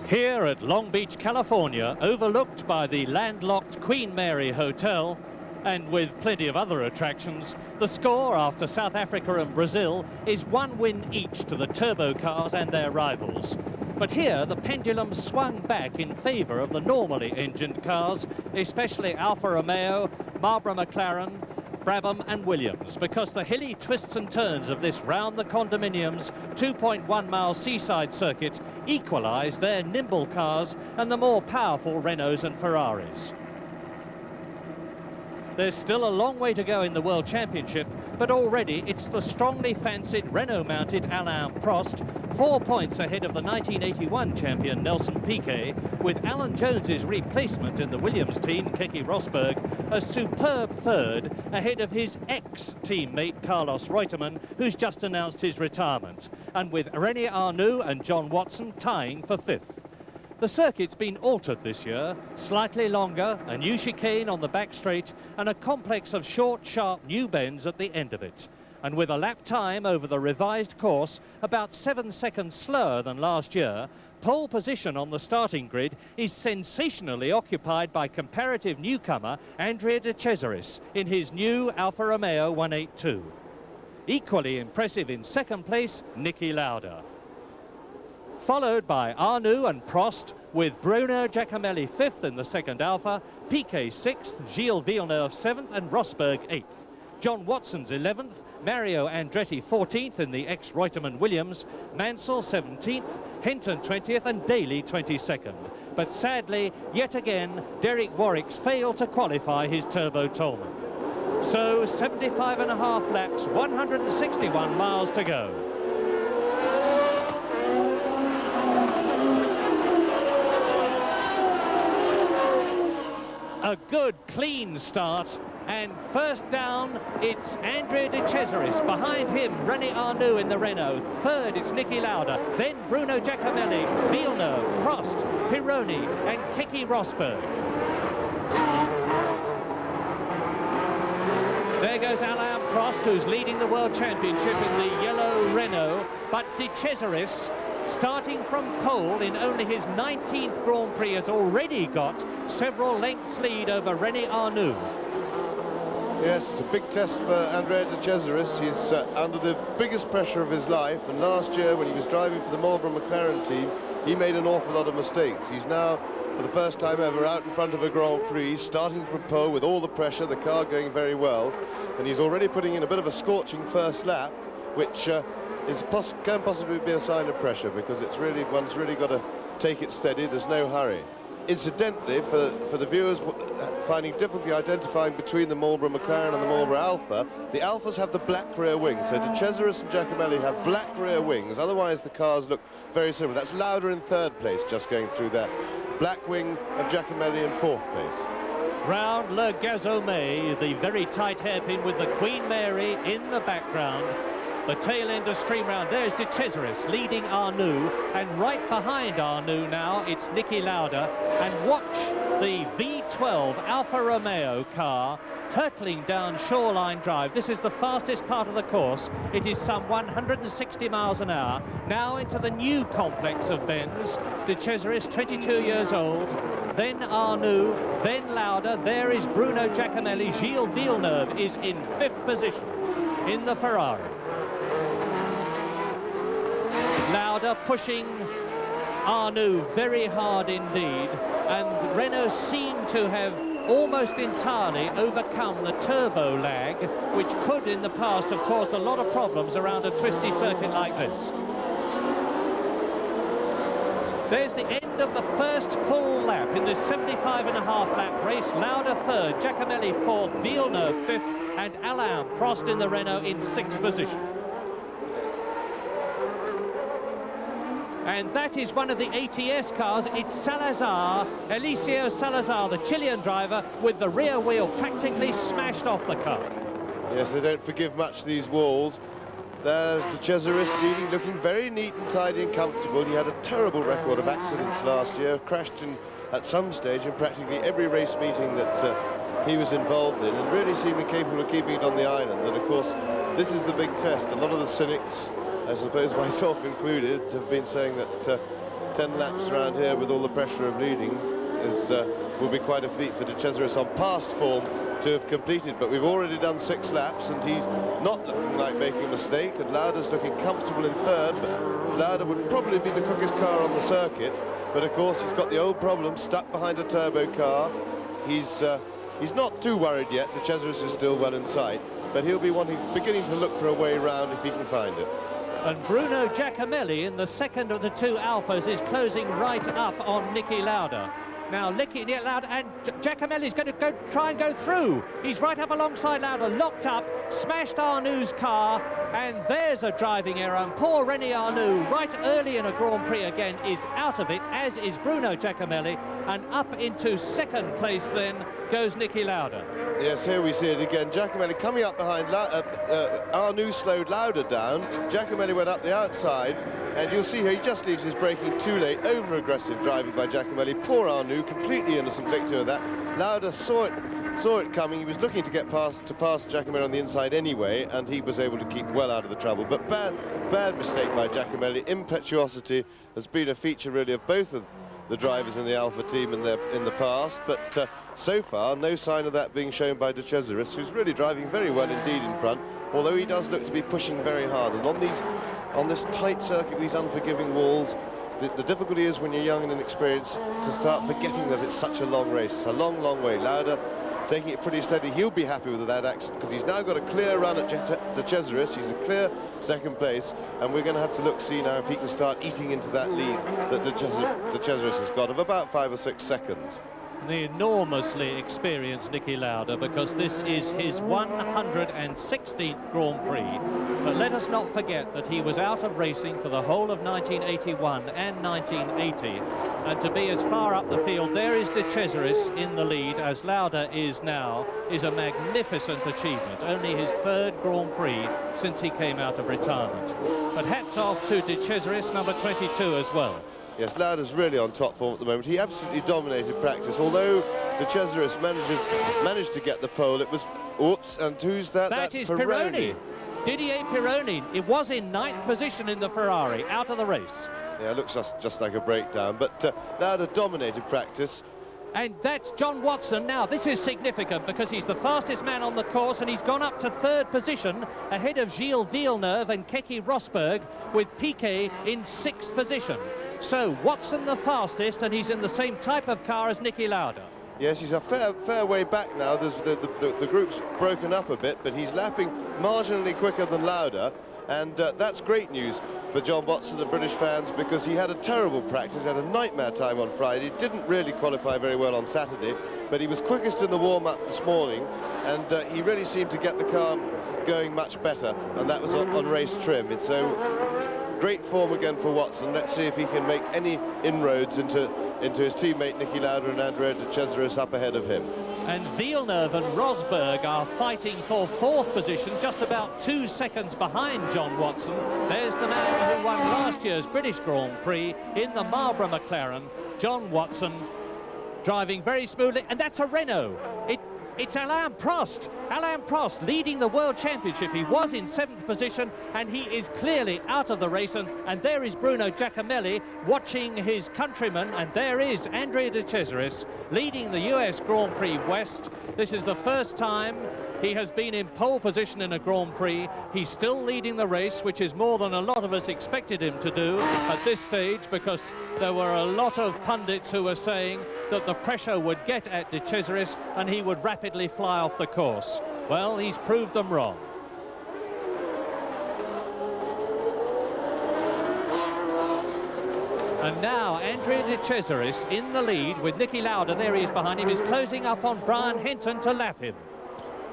Here at Long Beach, California, overlooked by the landlocked Queen Mary Hotel, and with plenty of other attractions, the score after South Africa and Brazil is 1 win each to the turbo cars and their rivals. But here, the pendulum swung back in favour of the normally engined cars, especially Alfa Romeo, Marlboro McLaren, Brabham and Williams, because the hilly twists and turns of this round the condominiums 2.1-mile seaside circuit equalised their nimble cars and the more powerful Renaults and Ferraris. There's still a long way to go in the World Championship, but already it's the strongly fancied Renault-mounted Alain Prost, 4 points ahead of the 1981 champion Nelson Piquet, with Alan Jones's replacement in the Williams team, Keke Rosberg, a superb third ahead of his ex-teammate Carlos Reutemann, who's just announced his retirement, and with René Arnoux and John Watson tying for 5th. The circuit's been altered this year, slightly longer, a new chicane on the back straight, and a complex of short, sharp new bends at the end of it. And with a lap time over the revised course about 7 seconds slower than last year, pole position on the starting grid is sensationally occupied by comparative newcomer Andrea De Cesaris in his new Alfa Romeo 182. Equally impressive in second place, Niki Lauda, followed by Arnoux and Prost, with Bruno Giacomelli 5th in the second Alfa, Piquet 6th, Gilles Villeneuve 7th and Rosberg 8th. John Watson's 11th, Mario Andretti 14th in the ex-Reutemann Williams, Mansell 17th, Hinton 20th and Daly 22nd. But sadly, yet again, Derek Warwick's failed to qualify his turbo Tolman. So 75.5 laps, 161 miles to go. A good, clean start, and first down, it's Andrea De Cesaris. Behind him, René Arnoux in the Renault. Third, it's Niki Lauda. Then Bruno Giacomelli, Villeneuve, Prost, Pironi, and Keke Rosberg. There goes Alain Prost, who's leading the World Championship in the yellow Renault. But De Cesaris, starting from pole in only his 19th Grand Prix, has already got several lengths lead over René Arnoux. Yes, it's a big test for Andrea De Cesaris. He's under the biggest pressure of his life, and last year when he was driving for the Marlboro McLaren team, he made an awful lot of mistakes. He's now, for the first time ever, out in front of a Grand Prix, starting from pole with all the pressure, the car going very well, and he's already putting in a bit of a scorching first lap, which can possibly be a sign of pressure, because one's really got to take it steady. There's no hurry. Incidentally, for the viewers finding difficulty identifying between the Marlboro McLaren and the Marlboro Alfa, the Alfas have the black rear wings. So De Cesaris and Giacomelli have black rear wings. Otherwise, the cars look very similar. That's Lauda in 3rd place, just going through there. Black wing of Giacomelli in 4th place. Round Le Gazomé, the very tight hairpin with the Queen Mary in the background. The tail end of stream round, there's De Cesaris leading Arnoux, and right behind Arnoux now, it's Niki Lauda. And watch the V12 Alfa Romeo car hurtling down Shoreline Drive. This is the fastest part of the course. It is some 160 miles an hour. Now into the new complex of bends. De Cesaris, 22 years old. Then Arnoux, then Lauda. There is Bruno Giacomelli. Gilles Villeneuve is in 5th position in the Ferrari. Lauda pushing Arnoux very hard indeed, and Renault seem to have almost entirely overcome the turbo lag, which could in the past have caused a lot of problems around a twisty circuit like this. There's the end of the first full lap in this 75.5 lap race. Lauda 3rd, Giacomelli 4th, Villeneuve 5th, and Alain Prost in the Renault in 6th position. And that is one of the ATS cars. It's Salazar, Eliseo Salazar, the Chilean driver, with the rear wheel practically smashed off the car. Yes, they don't forgive much, these walls. There's De Cesaris leading, looking very neat and tidy and comfortable. He had a terrible record of accidents last year, crashed at some stage in practically every race meeting that he was involved in, and really seemed capable of keeping it on the island. And of course, this is the big test. A lot of the cynics, I suppose myself included, have been saying that 10 laps around here with all the pressure of leading will be quite a feat for De Cesaris on past form to have completed, but we've already done 6 laps and he's not looking like making a mistake, and Lauda's looking comfortable in third, but Lauda would probably be the quickest car on the circuit, but of course he's got the old problem, stuck behind a turbo car. He's not too worried yet. De Cesaris is still well in sight, but he'll be beginning to look for a way round if he can find it. And Bruno Giacomelli in the second of the 2 Alphas is closing right up on Niki Lauda. Now Niki Lauda, and Giacomelli's going to try and go through. He's right up alongside Lauda, locked up, smashed Arnoux's car, and there's a driving error. And poor René Arnoux, right early in a Grand Prix again, is out of it, as is Bruno Giacomelli, and up into second place then goes Niki Lauda. Yes, here we see it again. Giacomelli coming up behind Arnoux slowed Lauda down. Giacomelli went up the outside, and you'll see here he just leaves his braking too late. Over-aggressive driving by Giacomelli. Poor Arnoux, completely innocent victim of that. Lauda saw it coming. He was looking to get past Giacomelli on the inside anyway, and he was able to keep well out of the trouble. But bad mistake by Giacomelli. Impetuosity has been a feature really of both of the drivers in the Alpha team in the past, but so far no sign of that being shown by De Cesaris, who's really driving very well indeed in front, although he does look to be pushing very hard. And on this tight circuit, these unforgiving walls, the difficulty is when you're young and inexperienced to start forgetting that it's such a long race. It's a long, long way. Lauda taking it pretty steady. He'll be happy with that accident because he's now got a clear run at De Cesaris. He's a clear second place, and we're going to have to see now if he can start eating into that lead that De Cesaris has got of about 5 or 6 seconds. The enormously experienced Niki Lauda, because this is his 116th Grand Prix. But let us not forget that he was out of racing for the whole of 1981 and 1980. And to be as far up the field, there is De Cesaris in the lead, as Lauda is now, is a magnificent achievement. Only his 3rd Grand Prix since he came out of retirement. But hats off to De Cesaris, number 22 as well. Yes, Lauda's really on top form at the moment. He absolutely dominated practice. Although De Cesaris managed to get the pole, it was... Oops, and who's that? That's Pironi. Didier Pironi. It was in 9th position in the Ferrari, out of the race. Yeah, it looks just like a breakdown, but Lauda dominated practice. And that's John Watson. Now, this is significant because he's the fastest man on the course, and he's gone up to 3rd position ahead of Gilles Villeneuve and Keke Rosberg, with Piquet in 6th position. So Watson the fastest, and he's in the same type of car as Niki Lauda. Yes, he's a fair way back now. The group's broken up a bit, but he's lapping marginally quicker than Lauda, and that's great news for John Watson and British fans, because he had a terrible practice, had a nightmare time on Friday, didn't really qualify very well on Saturday, but he was quickest in the warm-up this morning, and he really seemed to get the car going much better, and that was on race trim. It's so great form again for Watson. Let's see if he can make any inroads into his teammate Niki Lauda and Andrea De Cesaris up ahead of him. And Villeneuve and Rosberg are fighting for 4th position, just about 2 seconds behind John Watson. There's the man who won last year's British Grand Prix in the Marlboro McLaren, John Watson, driving very smoothly, and that's a Renault. It's Alain Prost. Alain Prost leading the World Championship. He was in 7th position, and he is clearly out of the race. And there is Bruno Giacomelli watching his countryman, and there is Andrea De Cesaris leading the US Grand Prix West. This is the first time he has been in pole position in a Grand Prix. He's still leading the race, which is more than a lot of us expected him to do at this stage, because there were a lot of pundits who were saying that the pressure would get at De Cesaris and he would rapidly fly off the course. Well, he's proved them wrong. And now Andrea De Cesaris in the lead with Niki Lauda. There he is behind him. He's closing up on Brian Hinton to lap him.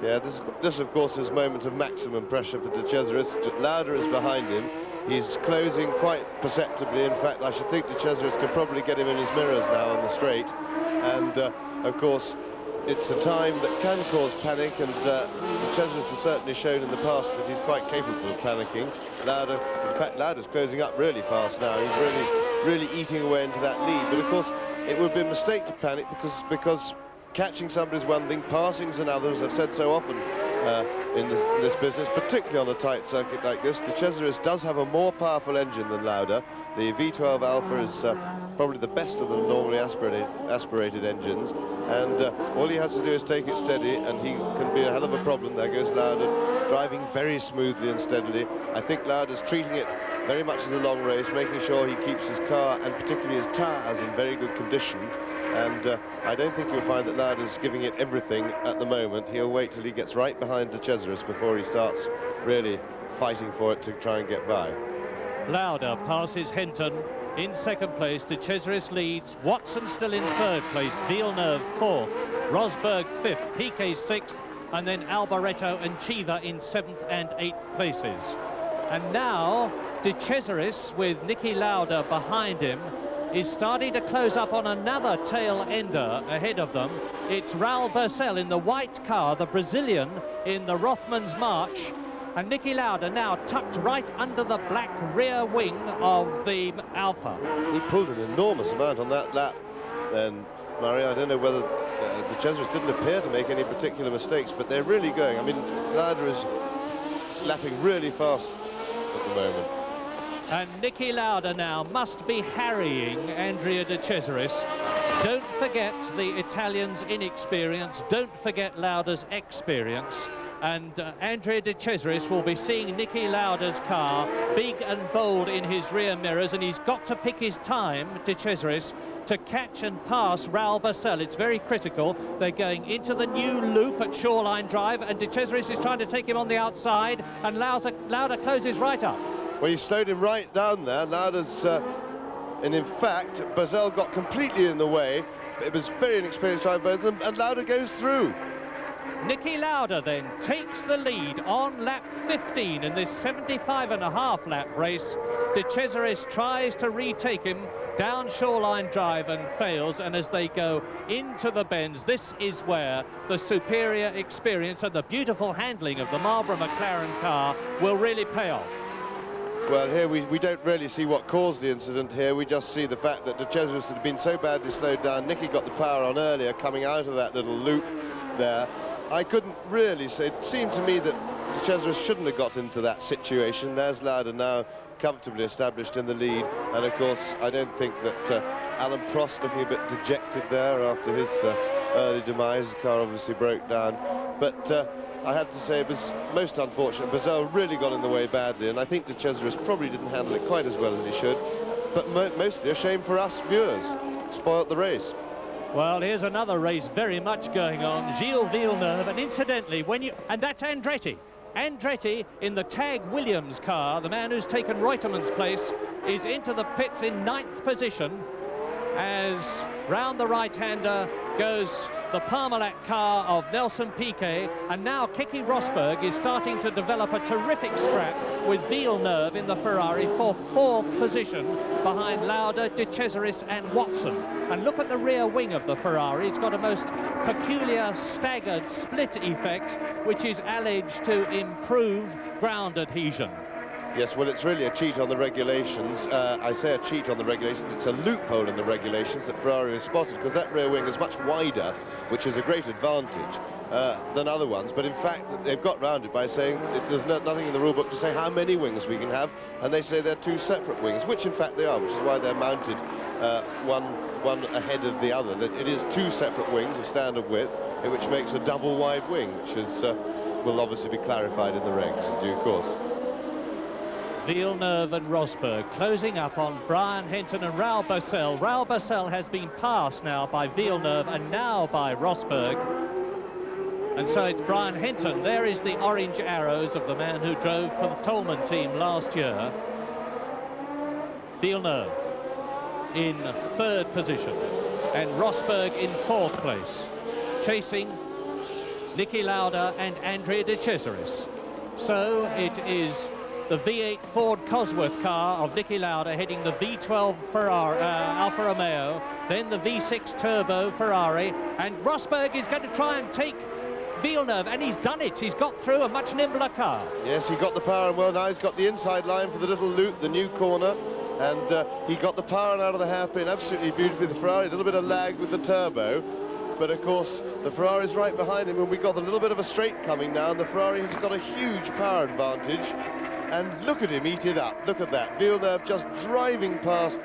Yeah, this of course is a moment of maximum pressure for De Cesaris. Lauda is behind him. He's closing quite perceptibly. In fact, I should think De Cesaris can probably get him in his mirrors now on the straight. And of course, it's a time that can cause panic, and De Cesaris has certainly shown in the past that he's quite capable of panicking. Lauda, in fact, Lauda's closing up really fast now. He's really eating away into that lead. But of course, it would be a mistake to panic, because catching somebody is one thing, passing is another, as I've said so often in this business, particularly on a tight circuit like this. De Cesaris does have a more powerful engine than Lauda. The V12 Alpha is probably the best of the normally aspirated engines, and all he has to do is take it steady, and he can be a hell of a problem. There goes Lauda, driving very smoothly and steadily. I think Lauda's treating it very much as a long race, making sure he keeps his car and particularly his tyres in very good condition. And I don't think you'll find that Lauda's giving it everything at the moment. He'll wait till he gets right behind De Cesaris before he starts really fighting for it to try and get by. Lauda passes Hinton in second place. De Cesaris leads. Watson still in third place. Villeneuve fourth. Rosberg fifth. Piquet sixth. And then Alboreto and Chiva in seventh and eighth places. And now De Cesaris, with Niki Lauda behind him, is starting to close up on another tail-ender ahead of them. It's Raul Bercel in the white car, the Brazilian in the Rothmans March, and Niki Lauda now tucked right under the black rear wing of the Alpha. He pulled an enormous amount on that lap, and Murray, I don't know whether De Cesaris didn't appear to make any particular mistakes, but they're really going. I mean, Lauda is lapping really fast at the moment. And Niki Lauda now must be harrying Andrea De Cesaris. Don't forget the Italian's inexperience. Don't forget Lauda's experience. And Andrea De Cesaris will be seeing Niki Lauda's car big and bold in his rear mirrors, and he's got to pick his time, De Cesaris, to catch and pass Raul Bercel. It's very critical. They're going into the new loop at Shoreline Drive, and De Cesaris is trying to take him on the outside, and Lauda closes right up. Well, he slowed him right down there. Lauda's, and in fact, Bercel got completely in the way. It was very inexperienced drive, both of them, and Lauda goes through. Niki Lauda then takes the lead on lap 15 in this 75.5 lap race. De Cesaris tries to retake him down Shoreline Drive and fails, and as they go into the bends, this is where the superior experience and the beautiful handling of the Marlboro McLaren car will really pay off. Well, here we don't really see what caused the incident here. We just see the fact that De Cesaris had been so badly slowed down. Niki got the power on earlier, coming out of that little loop there. I couldn't really say. It seemed to me that De Cesaris shouldn't have got into that situation. There's Lauda now comfortably established in the lead. And, of course, I don't think that Alan Prost looking a bit dejected there after his early demise. The car obviously broke down. But I have to say it was most unfortunate. Bercel really got in the way badly, and I think De Cesaris probably didn't handle it quite as well as he should. But mostly a shame for us viewers. Spoilt the race. Well, here's another race very much going on. Gilles Villeneuve, and incidentally, and that's Andretti. Andretti in the Tag Williams car, the man who's taken Reutemann's place, is into the pits in 9th position as round the right-hander goes the Parmalat car of Nelson Piquet, and now Keke Rosberg is starting to develop a terrific scrap with Villeneuve in the Ferrari for 4th position behind Lauda, De Cesaris and Watson. And look at the rear wing of the Ferrari. It's got a most peculiar staggered split effect, which is alleged to improve ground adhesion. Yes, well, it's really a cheat on the regulations. I say a cheat on the regulations. It's a loophole in the regulations that Ferrari has spotted, because that rear wing is much wider, which is a great advantage than other ones. But in fact, they've got round it by saying there's nothing in the rule book to say how many wings we can have, and they say they're 2 separate wings, which in fact they are, which is why they're mounted one ahead of the other. That it is 2 separate wings of standard width, which makes a double wide wing, which is will obviously be clarified in the regs in due course. Villeneuve and Rosberg closing up on Brian Hinton and Raul Bercel. Raul Bercel has been passed now by Villeneuve and now by Rosberg. And so it's Brian Hinton. There is the orange arrows of the man who drove for the Tolman team last year. Villeneuve in 3rd position and Rosberg in 4th place, chasing Niki Lauda and Andrea De Cesaris. So it is the V8 Ford Cosworth car of Niki Lauda heading the V12 Ferrari, Alfa Romeo, then the V6 Turbo Ferrari, and Rosberg is going to try and take Villeneuve, and he's done it. He's got through a much nimbler car. Yes, he got the power, and well, now he's got the inside line for the little loop, the new corner, and he got the power out of the hairpin absolutely beautifully. The Ferrari, a little bit of lag with the turbo, but of course the Ferrari's right behind him, and we got a little bit of a straight coming now, and the Ferrari has got a huge power advantage. And look at him eat it up. Look at that. Villeneuve just driving past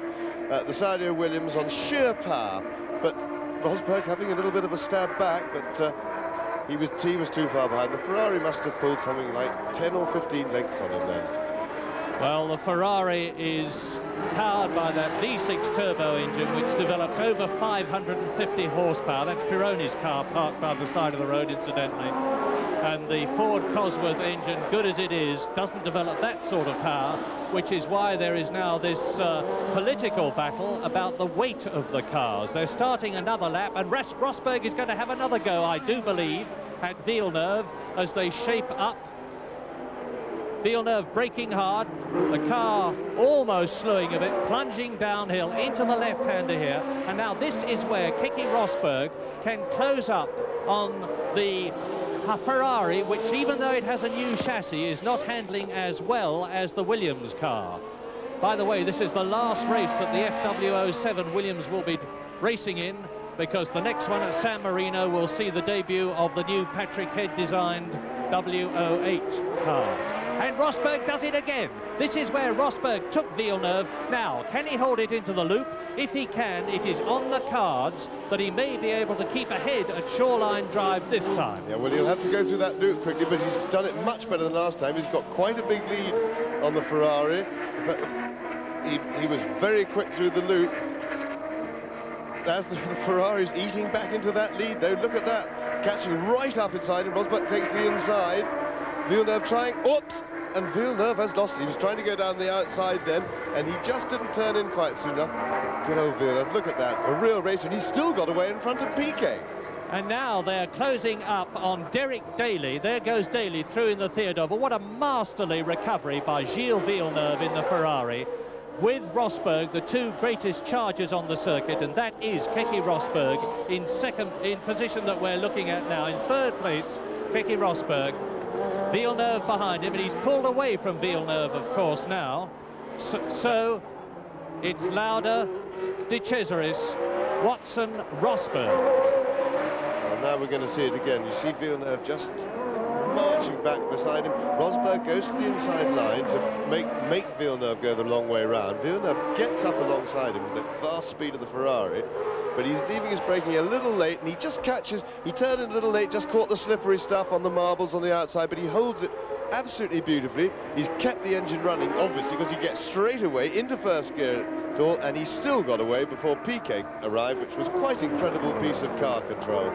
the Saudia Williams on sheer power, but Rosberg having a little bit of a stab back, but he was too far behind. The Ferrari must have pulled something like 10 or 15 lengths on him then. Well, the Ferrari is powered by that V6 turbo engine, which develops over 550 horsepower. That's Pironi's car, parked by the side of the road, incidentally. And the Ford Cosworth engine, good as it is, doesn't develop that sort of power, which is why there is now this political battle about the weight of the cars. They're starting another lap, and Rosberg is going to have another go, I do believe, at Villeneuve as they shape up. Villeneuve braking hard, the car almost slowing a bit, plunging downhill into the left-hander here, and now this is where Keke Rosberg can close up on the Ferrari, which, even though it has a new chassis, is not handling as well as the Williams car. By the way, this is the last race that the FW07 Williams will be racing in, because the next one at San Marino will see the debut of the new Patrick Head-designed W08 car. And Rosberg does it again. This is where Rosberg took Villeneuve. Now, can he hold it into the loop? If he can, it is on the cards that he may be able to keep ahead at Shoreline Drive this time. Yeah, well, he'll have to go through that loop quickly, but he's done it much better than last time. He's got quite a big lead on the Ferrari. In fact, he was very quick through the loop. As the Ferrari's eating back into that lead, though, look at that. Catching right up inside him. Rosberg takes the inside. Villeneuve trying, oops, and Villeneuve has lost it. He was trying to go down the outside then, and he just didn't turn in quite soon enough. Good old Villeneuve, look at that, a real racer, and he's still got away in front of Piquet. And now they're closing up on Derek Daly. There goes Daly through in the Theodore, but what a masterly recovery by Gilles Villeneuve in the Ferrari, with Rosberg, the two greatest chargers on the circuit, and that is Keke Rosberg in position that we're looking at now. In third place, Keke Rosberg. Villeneuve behind him, and he's pulled away from Villeneuve, of course, now. So it's Lauda, De Cesaris, Watson, Rosberg. Well, now we're going to see it again. You see Villeneuve just marching back beside him. Rosberg goes to the inside line to make Villeneuve go the long way around. Villeneuve gets up alongside him with the vast speed of the Ferrari, but he's leaving his braking a little late, and he just catches, he turned in a little late, just caught the slippery stuff on the marbles on the outside, but he holds it absolutely beautifully. He's kept the engine running, obviously, because he gets straight away into first gear, and he still got away before Piquet arrived, which was quite an incredible piece of car control.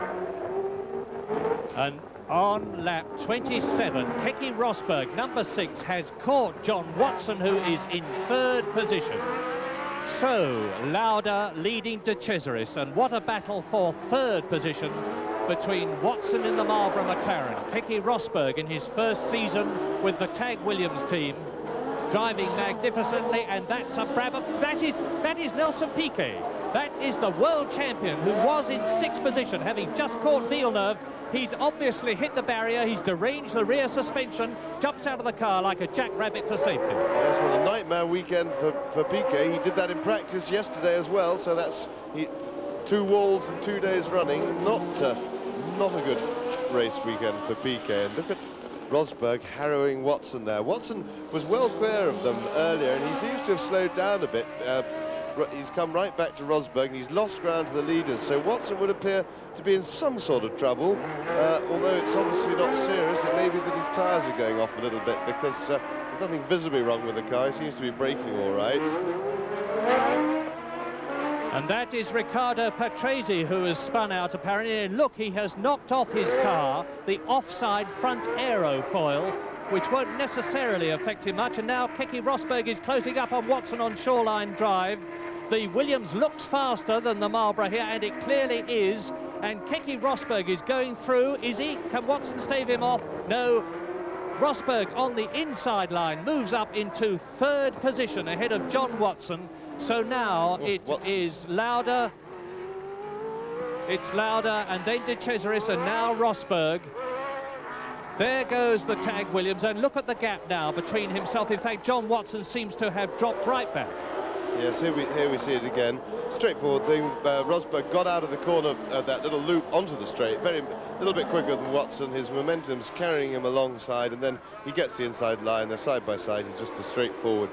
And on lap 27, Keke Rosberg, number 6, has caught John Watson, who is in third position. So, Lauda leading De Cesaris, and what a battle for third position between Watson in the Marlboro McLaren. Keke Rosberg in his first season with the Tag Williams team, driving magnificently, and that's a bravo. That is Nelson Piquet. That is the world champion who was in 6th position, having just caught Villeneuve. He's obviously hit the barrier, he's deranged the rear suspension, jumps out of the car like a jackrabbit to safety. Yes, well, a nightmare weekend for Piquet. He did that in practice yesterday as well, so that's 2 walls in 2 days running. Not a good race weekend for Piquet. And look at Rosberg harrowing Watson there. Watson was well clear of them earlier, and he seems to have slowed down a bit. He's come right back to Rosberg, and he's lost ground to the leaders, so Watson would appear to be in some sort of trouble, although it's obviously not serious. It may be that his tyres are going off a little bit, because there's nothing visibly wrong with the car. He seems to be braking all right. And that is Riccardo Patrese, who has spun out apparently, and look, he has knocked off his car the offside front aerofoil, which won't necessarily affect him much. And now Keke Rosberg is closing up on Watson on Shoreline Drive. The Williams looks faster than the Marlboro here, and it clearly is. And Keke Rosberg is going through. Is he? Can Watson stave him off? No. Rosberg on the inside line moves up into third position ahead of John Watson. So now is Lauda. It's Lauda, and then De Cesaris, and now Rosberg. There goes the Tag Williams, and look at the gap now between himself. In fact, John Watson seems to have dropped right back. Yes, here we see it again. Straightforward thing. Rosberg got out of the corner of that little loop onto the straight, a little bit quicker than Watson. His momentum's carrying him alongside, and then he gets the inside line. They're side by side. It's just a straightforward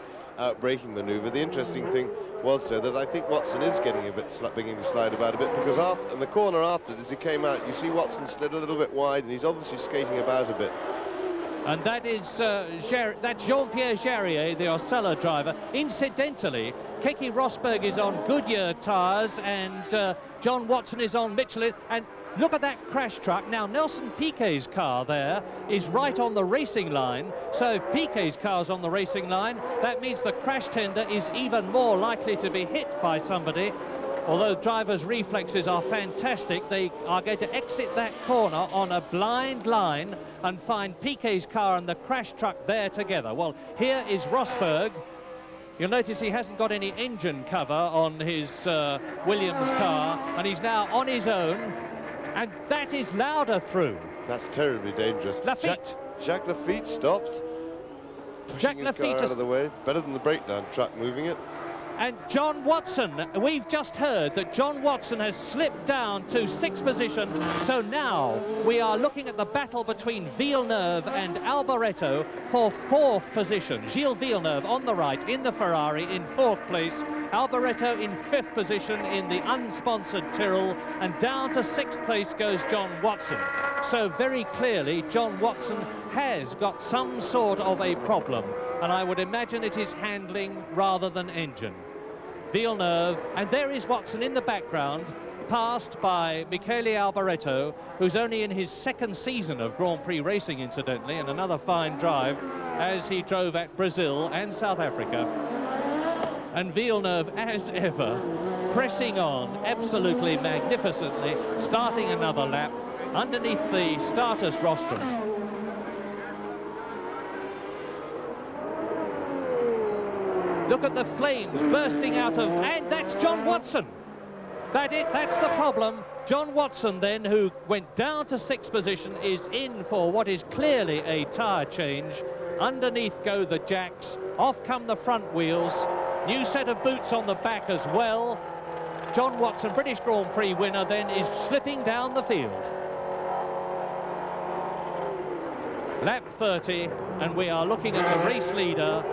braking manoeuvre. The interesting thing was, though, that I think Watson is getting a bit beginning to slide about a bit, because in the corner after, as he came out, you see Watson slid a little bit wide, and he's obviously skating about a bit. And that is that's Jean-Pierre Jarier, the Osella driver. Incidentally, Keke Rosberg is on Goodyear tyres, and John Watson is on Michelin. And look at that crash truck. Now, Nelson Piquet's car there is right on the racing line. So if Piquet's car's on the racing line, that means the crash tender is even more likely to be hit by somebody. Although drivers' reflexes are fantastic, they are going to exit that corner on a blind line and find Piquet's car and the crash truck there together. Well, here is Rosberg. You'll notice he hasn't got any engine cover on his Williams car, and he's now on his own, and that is Lauda through. That's terribly dangerous. Lafitte. Jacques Lafitte stopped, pushing his car out of the way. Better than the breakdown truck moving it. And John Watson, we've just heard that John Watson has slipped down to 6th position. So now we are looking at the battle between Villeneuve and Alboreto for 4th position. Gilles Villeneuve on the right in the Ferrari in 4th place. Alboreto in 5th position in the unsponsored Tyrrell, and down to 6th place goes John Watson. So very clearly John Watson has got some sort of a problem, and I would imagine it is handling rather than engine. Villeneuve, and there is Watson in the background, passed by Michele Alboreto, who's only in his 2nd season of Grand Prix racing, incidentally, and another fine drive as he drove at Brazil and South Africa. And Villeneuve, as ever, pressing on absolutely magnificently, starting another lap underneath the starter's rostrum. Look at the flames bursting out of, and that's John Watson. That's the problem. John Watson then, who went down to 6th position, is in for what is clearly a tyre change. Underneath go the jacks, off come the front wheels, new set of boots on the back as well. John Watson, British Grand Prix winner, then is slipping down the field. Lap 30, and we are looking at the race leader,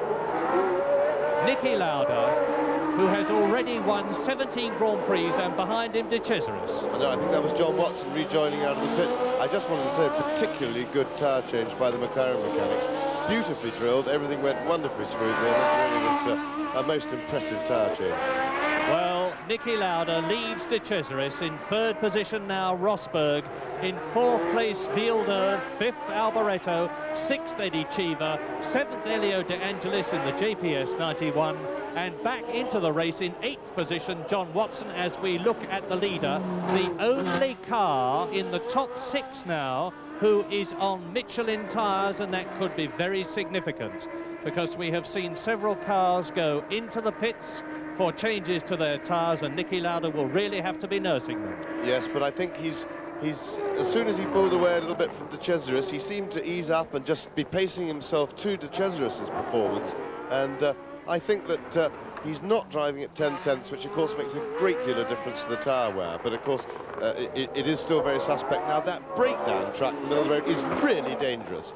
Niki Lauda, who has already won 17 Grand Prix, and behind him De Cesaris. I think that was John Watson rejoining out of the pits. I just wanted to say a particularly good tyre change by the McLaren mechanics. Beautifully drilled, everything went wonderfully smoothly, and it really was a most impressive tyre change. Well, Niki Lauda leads De Cesaris. In 3rd position now, Rosberg. In 4th place, Villeneuve. 5th, Alboreto. 6th, Eddie Cheever. 7th, Elio De Angelis in the JPS 91. And back into the race in 8th position, John Watson, as we look at the leader. The only car in the top 6 now who is on Michelin tyres, and that could be very significant, because we have seen several cars go into the pits for changes to their tyres, and Niki Lauda will really have to be nursing them. Yes, but I think he's as soon as he pulled away a little bit from De Cesaris, he seemed to ease up and just be pacing himself to De Cesaris's performance, and I think that he's not driving at 10/10ths, which of course makes a great deal of difference to the tyre wear, but of course it is still very suspect. Now that breakdown track in the middle of the road is really dangerous.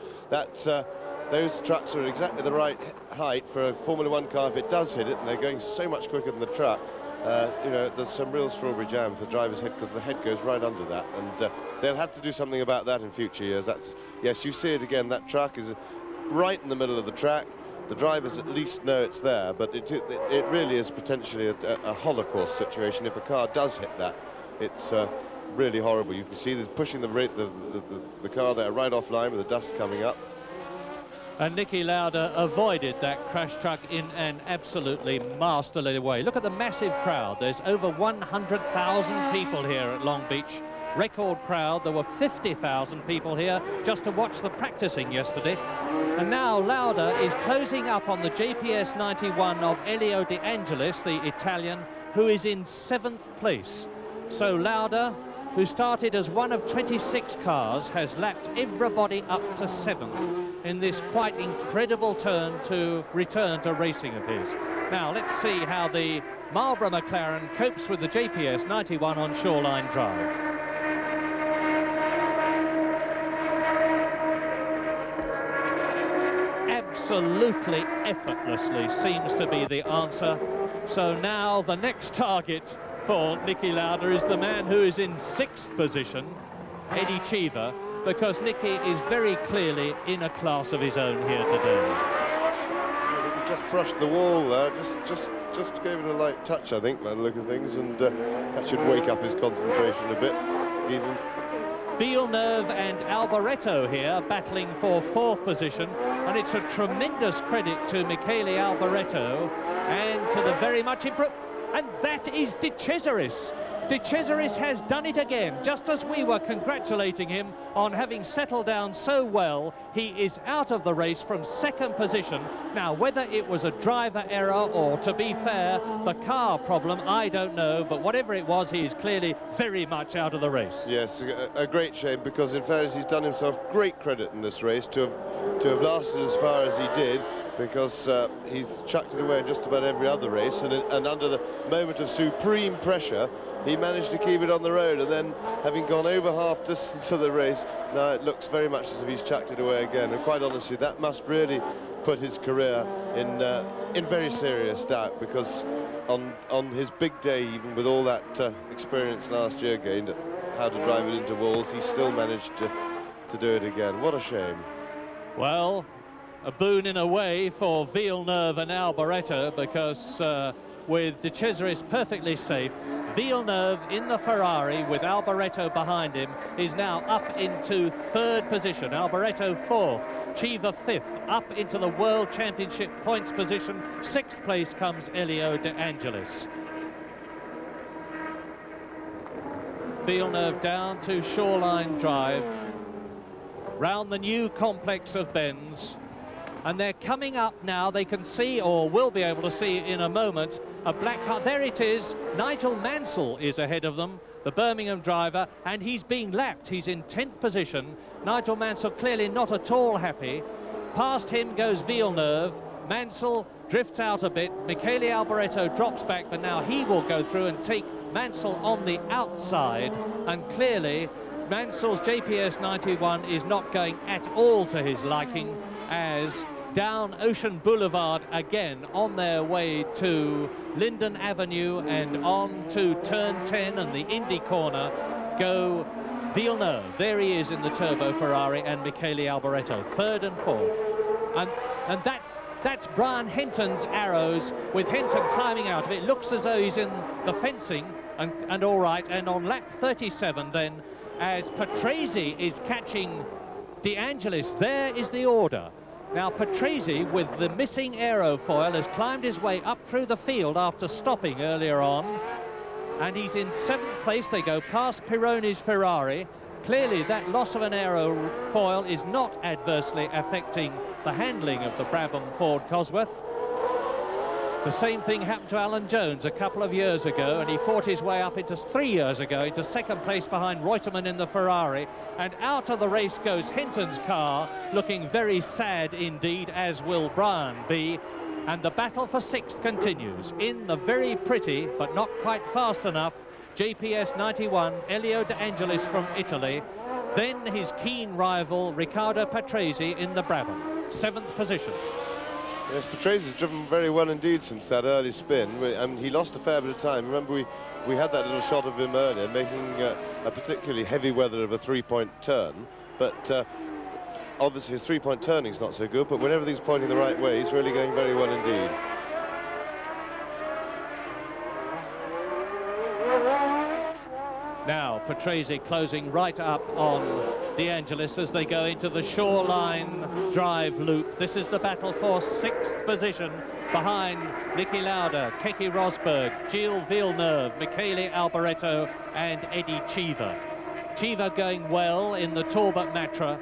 Those trucks are exactly the right height for a Formula 1 car if it does hit it, and they're going so much quicker than the truck. You know, there's some real strawberry jam for the driver's head, because the head goes right under that, and they'll have to do something about that in future years. Yes, you see it again, that truck is right in the middle of the track. The drivers at least know it's there, but it really is potentially a Holocaust situation. If a car does hit that, it's really horrible. You can see there's pushing the car there right offline with the dust coming up. And Niki Lauda avoided that crash truck in an absolutely masterly way. Look at the massive crowd. There's over 100,000 people here at Long Beach. Record crowd. There were 50,000 people here just to watch the practicing yesterday. And now Lauda is closing up on the JPS 91 of Elio De Angelis, the Italian, who is in 7th place. So Lauda, who started as one of 26 cars, has lapped everybody up to 7th in this quite incredible return to racing of his. Now, let's see how the Marlboro McLaren copes with the JPS 91 on Shoreline Drive. Absolutely effortlessly seems to be the answer. So now the next target for Nicky Lauda is the man who is in 6th position, Eddie Cheever, because Nicky is very clearly in a class of his own here today. He just brushed the wall there, just gave it a light touch, I think, by the look of things, and that should wake up his concentration a bit. Even Villeneuve and Alboreto here battling for 4th position, and it's a tremendous credit to Michele Alboreto and to the very much improved, and that is De Cesaris. De Cesaris has done it again. Just as we were congratulating him on having settled down so well, he is out of the race from 2nd position. Now, whether it was a driver error or, to be fair, the car problem, I don't know, but whatever it was, he is clearly very much out of the race. yes, a great shame, because in fairness he's done himself great credit in this race to have lasted as far as he did, because he's chucked it away in just about every other race, and under the moment of supreme pressure he managed to keep it on the road, and then having gone over half distance of the race, now it looks very much as if he's chucked it away again. And quite honestly, that must really put his career in very serious doubt, because on his big day, even with all that experience last year gained at how to drive it into walls, he still managed to do it again. What a shame. Well, a boon in a way for Villeneuve and Alboreto, because with De Cesaris perfectly safe, Villeneuve in the Ferrari with Alboreto behind him is now up into 3rd position. Alboreto 4th, Cheever 5th, up into the World Championship points position. 6th place comes Elio De Angelis. Villeneuve down to Shoreline Drive, round the new complex of bends, and they're coming up now. They can see, or will be able to see in a moment, a black car. There it is. Nigel Mansell is ahead of them, the Birmingham driver, and he's being lapped. He's in 10th position. Nigel Mansell clearly not at all happy. Past him goes Villeneuve. Mansell drifts out a bit. Michele Alboreto drops back, but now he will go through and take Mansell on the outside, and clearly Mansell's JPS 91 is not going at all to his liking, as down Ocean Boulevard again on their way to Linden Avenue and on to turn 10 and the Indy corner go Villeneuve. There he is in the turbo Ferrari, and Michele Alboreto 3rd and 4th, and that's Brian Henton's arrows, with Henton climbing out of it. Looks as though he's in the fencing and all right. And on lap 37 then, as Patrese is catching De Angelis, there is the order. Now Patrese, with the missing aerofoil, has climbed his way up through the field after stopping earlier on, and he's in 7th place. They go past Pironi's Ferrari. Clearly that loss of an aerofoil is not adversely affecting the handling of the Brabham Ford Cosworth. The same thing happened to Alan Jones a couple of years ago, and he fought his way up into 3 years ago into 2nd place behind Reutemann in the Ferrari, and out of the race goes Hinton's car, looking very sad indeed, as will Brian be, and the battle for 6th continues in the very pretty but not quite fast enough JPS 91, Elio De Angelis from Italy, then his keen rival Riccardo Patrese in the Brabham, 7th position. Yes, Patrese's driven very well indeed since that early spin, and he lost a fair bit of time. Remember, we had that little shot of him earlier, making a particularly heavy weather of a 3-point turn, but obviously his 3-point turning's not so good, but when everything's pointing the right way, he's really going very well indeed. Now Patrese closing right up on De Angelis as they go into the Shoreline Drive loop. This is the battle for 6th position behind Nicky Lauda, Keke Rosberg, Gilles Villeneuve, Michele Alboreto and Eddie Cheever. Cheever going well in the Talbot Matra.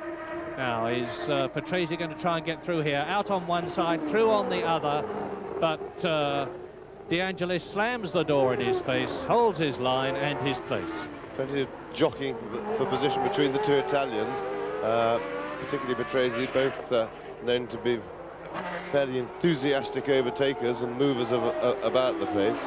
Now is Patrese going to try and get through here? Out on one side, through on the other, but De Angelis slams the door in his face, holds his line and his place. Plenty of jockeying for position between the two Italians, particularly Patrese, both known to be fairly enthusiastic overtakers and movers about the place.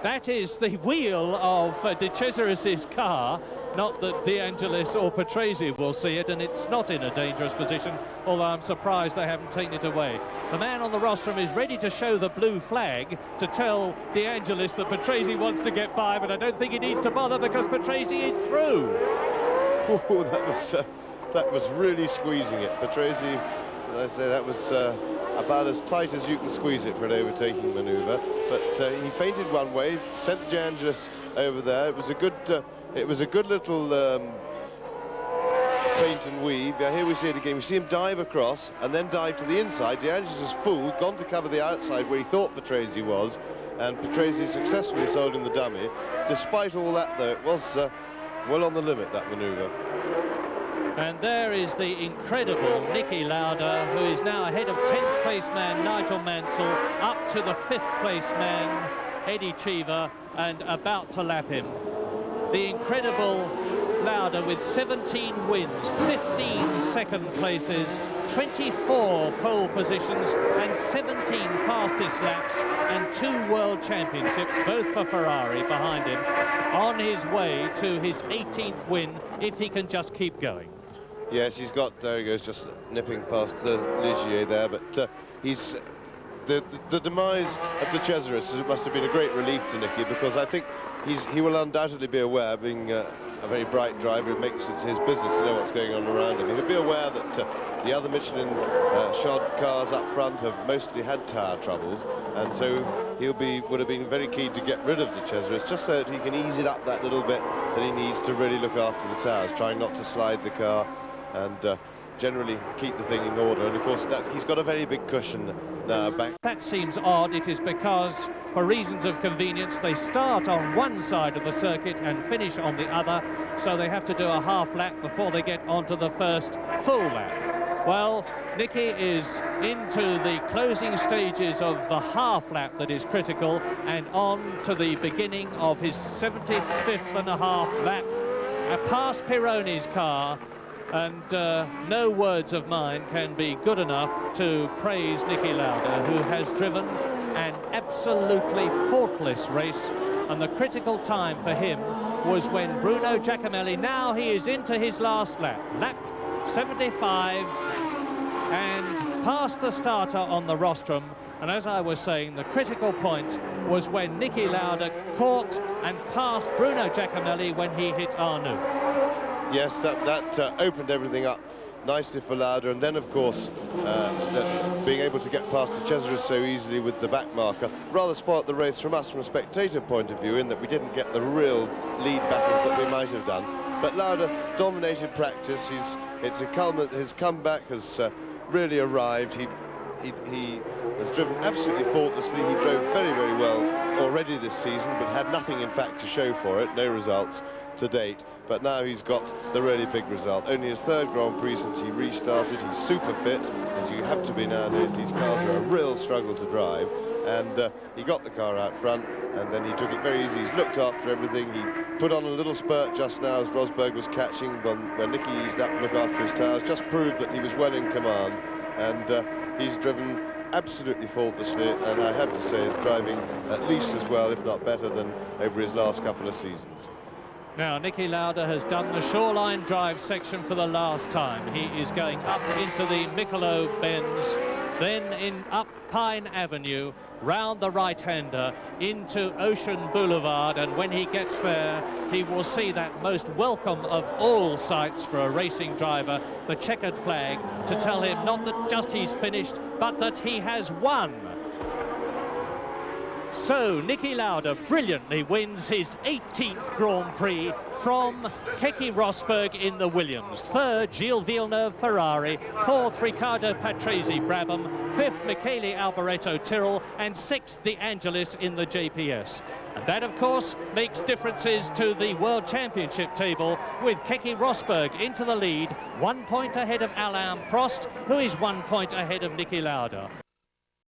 That is the wheel of De Cesaris's car. Not that De Angelis or Patrese will see it, and it's not in a dangerous position, although I'm surprised they haven't taken it away. The man on the rostrum is ready to show the blue flag to tell De Angelis that Patrese wants to get by, but I don't think he needs to bother because Patrese is through. Oh, that was really squeezing it. Patrese, as I say, that was about as tight as you can squeeze it for an overtaking manoeuvre. But he feinted one way, sent De Angelis over there. It was a good little feint and weave. Yeah, here we see it again. We see him dive across and then dive to the inside. De Angelis was fooled, gone to cover the outside where he thought Patrese was, and Patrese successfully sold in the dummy. Despite all that, though, it was well on the limit, that manoeuvre. And there is the incredible Niki Lauda, who is now ahead of 10th place man Nigel Mansell, up to the 5th place man Eddie Cheever, and about to lap him. The incredible Lauda with 17 wins, 15 second places, 24 pole positions and 17 fastest laps and 2 world championships, both for Ferrari, behind him, on his way to his 18th win if he can just keep going. Yes, he's got, there he goes, just nipping past Ligier there, but he's the demise of De Cesaris must have been a great relief to Niki, because I think he will undoubtedly be aware, being a very bright driver who makes it his business to know what's going on around him. He'll be aware that the other Michelin shod cars up front have mostly had tyre troubles, and so would have been very keen to get rid of De Cesaris, just so that he can ease it up that little bit that he needs to really look after the tyres, trying not to slide the car and generally keep the thing in order. And of course he's got a very big cushion now back. That seems odd. It is because, for reasons of convenience, they start on one side of the circuit and finish on the other, so they have to do a half lap before they get onto the first full lap. Well, Niki is into the closing stages of the half lap that is critical, and on to the beginning of his 75th and a half lap, past Pironi's car. And no words of mine can be good enough to praise Niki Lauda, who has driven an absolutely faultless race, and the critical time for him was when Bruno Giacomelli, now he is into his last lap, lap 75, and past the starter on the rostrum. And as I was saying, the critical point was when Niki Lauda caught and passed Bruno Giacomelli when he hit Arnoux. Yes, that opened everything up nicely for Lauda, and then of course being able to get past De Cesaris so easily with the back marker rather spoilt the race from us from a spectator point of view, in that we didn't get the real lead battles that we might have done. But Lauda dominated practice. His comeback has really arrived. He has driven absolutely faultlessly. He drove very, very well already this season, but had nothing in fact to show for it, no results to date. But now he's got the really big result. Only his 3rd Grand Prix since he restarted. He's super fit, as you have to be nowadays. These cars are a real struggle to drive, and he got the car out front, and then he took it very easy. He's looked after everything. He put on a little spurt just now as Rosberg was catching, when Niki eased up to look after his tyres, just proved that he was well in command, and he's driven absolutely faultlessly, and I have to say is driving at least as well, if not better, than over his last couple of seasons. Now, Niki Lauda has done the shoreline drive section for the last time. He is going up into the Michelob bends, then up Pine Avenue, round the right-hander, into Ocean Boulevard, and when he gets there, he will see that most welcome of all sights for a racing driver, the checkered flag, to tell him not that just he's finished, but that he has won. So Niki Lauda brilliantly wins his 18th Grand Prix from Keke Rosberg in the Williams. 3rd, Gilles Villeneuve Ferrari. 4th, Riccardo Patrese Brabham. 5th, Michele Alboreto Tyrrell. And 6th, De Angelis in the JPS. And that, of course, makes differences to the World Championship table, with Keke Rosberg into the lead, 1 point ahead of Alain Prost, who is 1 point ahead of Niki Lauda.